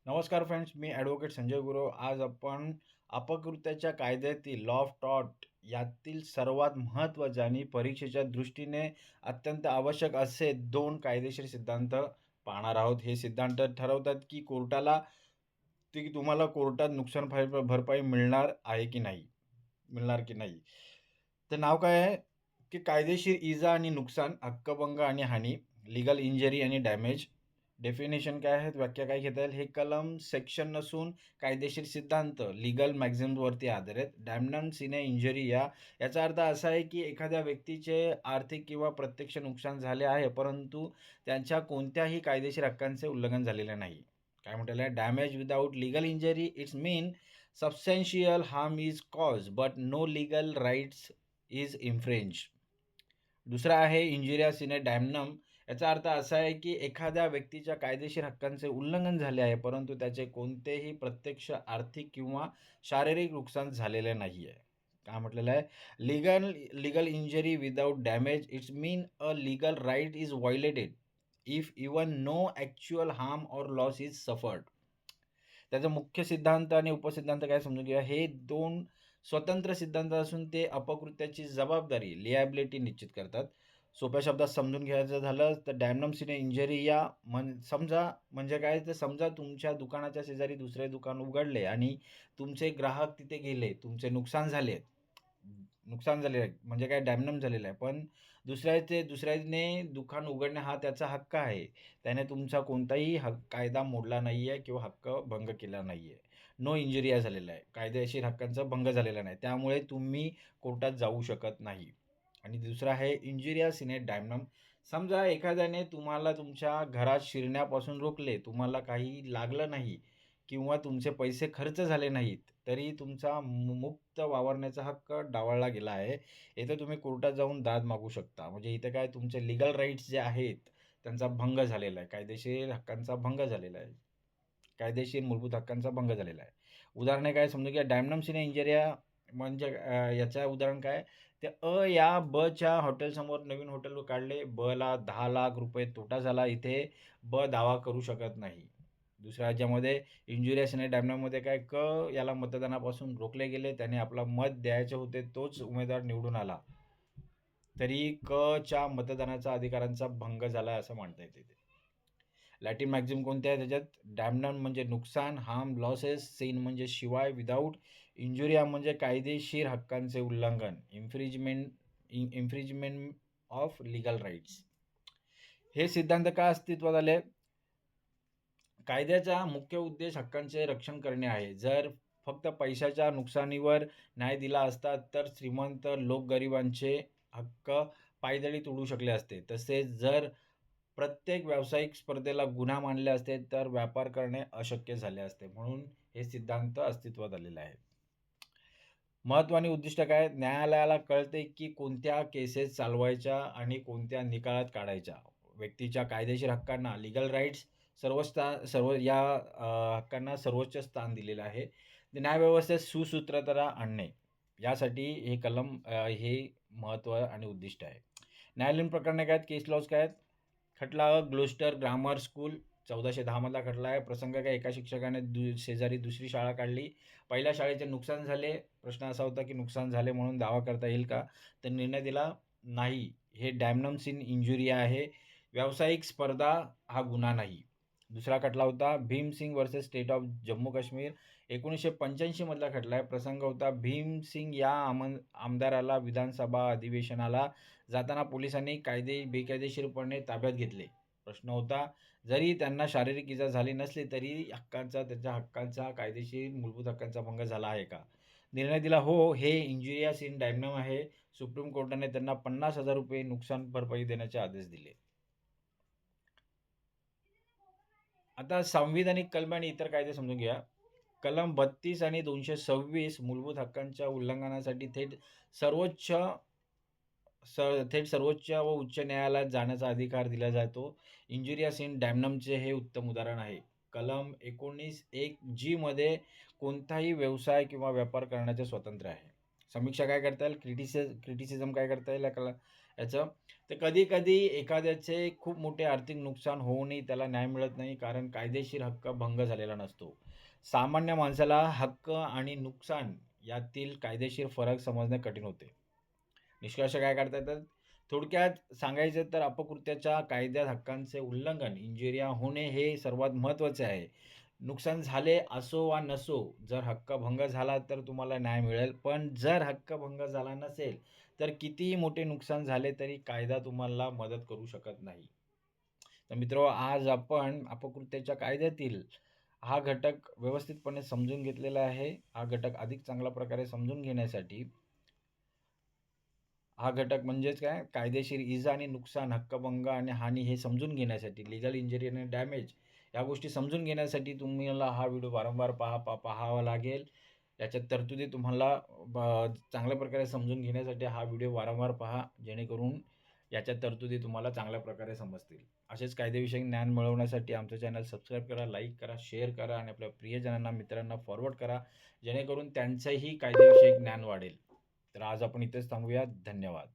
नमस्कार फ्रेंड्स, मी ॲडव्होकेट संजय गुरव. आज आपण अपकृत्याच्या कायद्यातील लॉ ऑफ टॉर्ट यातील सर्वात महत्त्वाचे आणि परीक्षेच्या दृष्टीने अत्यंत आवश्यक असे 2 कायदेशीर सिद्धांत पाहणार आहोत. हे सिद्धांत ठरवतात की तुम्हाला कोर्टात नुकसान भरपाई मिळणार की नाही. तर नाव काय आहे, की कायदेशीर इजा आणि नुकसान, हक्कभंग आणि हानी, लीगल इंजरी आणि डॅमेज. डेफिनेशन काय आहेत, व्याख्या काय घेता येईल, हे कलम सेक्शन नसून कायदेशीर सिद्धांत लीगल मॅक्झिम्सवरती आधारित. डॅमनम सिने इंजरी याचा अर्थ असा आहे, की एखाद्या व्यक्तीचे आर्थिक किंवा प्रत्यक्ष नुकसान झाले आहे, परंतु त्यांच्या कोणत्याही कायदेशीर हक्कांचे उल्लंघन झालेले नाही. काय म्हटलेलं आहे, damage without legal injury it's mean substantial harm is cause but no legal rights is infringe. दुसरा आहे इंजुरिया सिने डॅमनम. याचा अर्थ असा आहे, की एखाद्या व्यक्तीच्या कायदेशीर हक्कांचे उल्लंघन झाले आहे, परंतु त्याचे कोणतेही प्रत्यक्ष आर्थिक किंवा शारीरिक नुकसान झालेले नाही आहे. काय म्हटलेलं आहे, legal legal injury without damage it's mean a legal right is violated if even no actual harm or loss is suffered. त्याचा मुख्य सिद्धांत आणि उपसिद्धांत काय समजून घेऊया. हे 2 स्वतंत्र सिद्धांत असून ते अपकृत्याची जबाबदारी, लिॲबिलिटी निश्चित करतात. सोप्या शब्दात समजून घ्यायचं झालं तर डॅमनम सिने इंजरी समजा म्हणजे काय, तर समजा तुमच्या दुकानाच्या शेजारी दुसरे दुकान उघडले आणि तुमचे ग्राहक तिथे गेले, तुमचे नुकसान झाले. नुकसान झालेलं आहे म्हणजे काय, डॅमनम झालेलं आहे. पण दुसऱ्याने दुकान उघडणे हा त्याचा हक्क आहे. त्याने तुमचा कोणताही कायदा मोडला नाही आहे किंवा हक्क भंग केला नाही आहे. नो इंजुरिया झालेला आहे. कायदेशीर हक्कांचा भंग झालेला नाही. त्यामुळे तुम्ही कोर्टात जाऊ शकत नाही. आणि दुसरा आहे इंजुरिया सिने डॅमनम. समजा एखाद्याने तुम्हाला तुमच्या घरात शिरण्यापासून रोखले, तुम्हाला काही लागलं नाही किंवा तुमचे पैसे खर्च झाले नाहीत, तरी तुमचा मुक्त वावरण्याचा हक्क डावळला गेला आहे. इथे तुम्ही कोर्टात जाऊन दाद मागू शकता. म्हणजे इथे काय, तुमचे लीगल राईट्स जे आहेत, त्यांचा भंग झालेला आहे. कायदेशीर हक्कांचा भंग झालेला आहे. कायदेशीर मूलभूत हक्कांचा भंग झालेला आहे. उदाहरणे काय समजू घ्या, डॅमनम सिने इंजरिया म्हणजे याचं उदाहरण काय, ते या बच्या हॉटेलसमोर नवीन हॉटेल काढले. बला 10,00,000 रुपये तोटा झाला. इथे दावा करू शकत नाही. दुसऱ्या राज्यामध्ये इंजुरियस आणि डॅमनममध्ये काय, याला मतदानापासून रोखले गेले. त्याने आपला मत द्यायचे होते, तोच उमेदवार निवडून आला. तरी च्या मतदानाचा अधिकारांचा भंग झाला असं म्हणता येते. लॅटिन मॅक्झिम कोणते आहे त्याच्यात, डॅमनम म्हणजे नुकसान, हार्म, लॉसेस, सिन म्हणजे शिवाय, विदाऊट, इंजुरिया म्हणजे कायदेशीर हक्कांचे उल्लंघन, इन्फ्रिजमेंट ऑफ लीगल राईट्स. हे सिद्धांत का अस्तित्वात आले, कायद्याचा मुख्य उद्देश हक्कांचे रक्षण करणे आहे. जर फक्त पैशाच्या नुकसानीवर न्याय दिला असता तर श्रीमंत लोक गरिबांचे हक्क पायदळी तोडू शकले असते. तसेच जर प्रत्येक व्यावसायिक स्पर्धेला गुन्हा मानले असते तर व्यापार करणे अशक्य झाले असते. म्हणून हे सिद्धांत अस्तित्वात आलेले आहेत. महत्त्व आणि उद्दिष्ट काय, न्यायालयाला कळते की कोणत्या केसेस चालवायच्या आणि कोणत्या निकालात काढायच्या. व्यक्तीच्या कायदेशीर हक्कांना, लीगल राईट्स, हक्कांना सर्वोच्च स्थान दिलेलं आहे. न्यायव्यवस्थेत सुसूत्रता आणणे, यासाठी हे महत्त्व आणि उद्दिष्ट आहे. न्यायालयीन प्रकरणे काय आहेत, केस लॉज काय आहेत, खटला ग्लोस्टर ग्रामर स्कूल 1410 मधला खटला आहे. प्रसंग काय, एका शिक्षकाने शेजारी दुसरी शाळा काढली. पहिल्या शाळेचे नुकसान झाले. प्रश्न असा होता की नुकसान झाले म्हणून दावा करता येईल का, तर निर्णय दिला नाही. हे डॅमनम सिन इंजुरिया आहे. व्यावसायिक स्पर्धा हा गुन्हा नाही. दुसरा खटला होता Bhimsing versus state of Jammu Kashmir, 1985 मधला खटला आहे. प्रसंग होता, भीमसिंग या आमदाराला विधानसभा अधिवेशनाला जाताना पोलिसांनी बेकायदेशीरपणे ताब्यात घेतले. प्रश्न होता, जरी त्यांना शारीरिक इजा झाली नसली तरी त्यांच्या हक्कांचा, कायदेशीर मूलभूत हक्कांचा भंग झाला आहे का. निर्णय दिला हो, हे इंजुरियस इन डॅमनम आहे. सुप्रीम कोर्टाने त्यांना 50,000 रुपये नुकसान भरपाई देण्याचे आदेश दिले. आता संविधानिक कलमे आणि इतर कायदे समजून घ्या. कलम 32 आणि 226 मूलभूत हक्कांच्या उल्लंघनासाठी सर्वोच्च सर्वोच्च व उच्च न्यायालयात जाण्याचा अधिकार दिला जातो. इंजुरियस इन डॅमनमचे हे उत्तम उदाहरण आहे. कलम 19(1) मध्ये कोणताही व्यवसाय किंवा व्यापार करण्याचे स्वातंत्र्य आहे. समीक्षा काय करता येईल, क्रिटिसिझम काय करता येईल याचं, तर कधी-कधी एखाद्याचे खूप मोठे आर्थिक नुकसान होऊनही त्याला न्याय मिळत नाही, कारण कायदेशीर हक्क भंग झालेला नसतो. सामान्य माणसाला हक्क आणि नुकसान यातील कायदेशीर फरक समजणे कठीण होते. निष्कर्ष काय काढता येतात? थोडक्यात सांगायचं तर अपकृत्याच्या कायद्यात हक्कांचे उल्लंघन, इंजुरिया होणे हे सर्वात महत्त्वाचे आहे. नुकसान झाले असो वा नसो, जर हक्कभंग झाला तर तुम्हाला न्याय मिळेल. पण जर हक्कभंग झाला नसेल, तर कितीही मोठे नुकसान झाले तरी कायदा तुम्हाला मदत करू शकत नाही. तर मित्र आज आपण अपकृत्याच्या कायद्यातील हा घटक व्यवस्थितपणे समजून घेतलेला आहे. हा घटक अधिक चांगल्या प्रकारे समजून घेण्यासाठी हा घटक म्हणजेच काय? कायदेशीर इजा आणि नुकसान, हक्कभंग आणि हानी हे समजून घेण्यासाठी, लीगल इंजुरी आणि डॅमेज या गोष्टी समजून घेण्यासाठी तुम्हाला हा व्हिडिओ वारंवार पाहावा लागेल. याच्यात तरतुदी तुम्हाला चांगल्या प्रकारे समजून घेण्यासाठी हा व्हिडिओ वारंवार पहा, जेणेकरून याच्या तरतुदी तुम्हाला चांगल्या प्रकारे समजतील. असेच कायदेविषयक ज्ञान मिळवण्यासाठी आमचं चॅनल सबस्क्राईब करा, लाईक करा, शेअर करा आणि आपल्या प्रियजनांना, मित्रांना फॉरवर्ड करा, जेणेकरून त्यांचंही कायदेविषयक ज्ञान वाढेल. तर आज आपण इथेच थांबूया. धन्यवाद.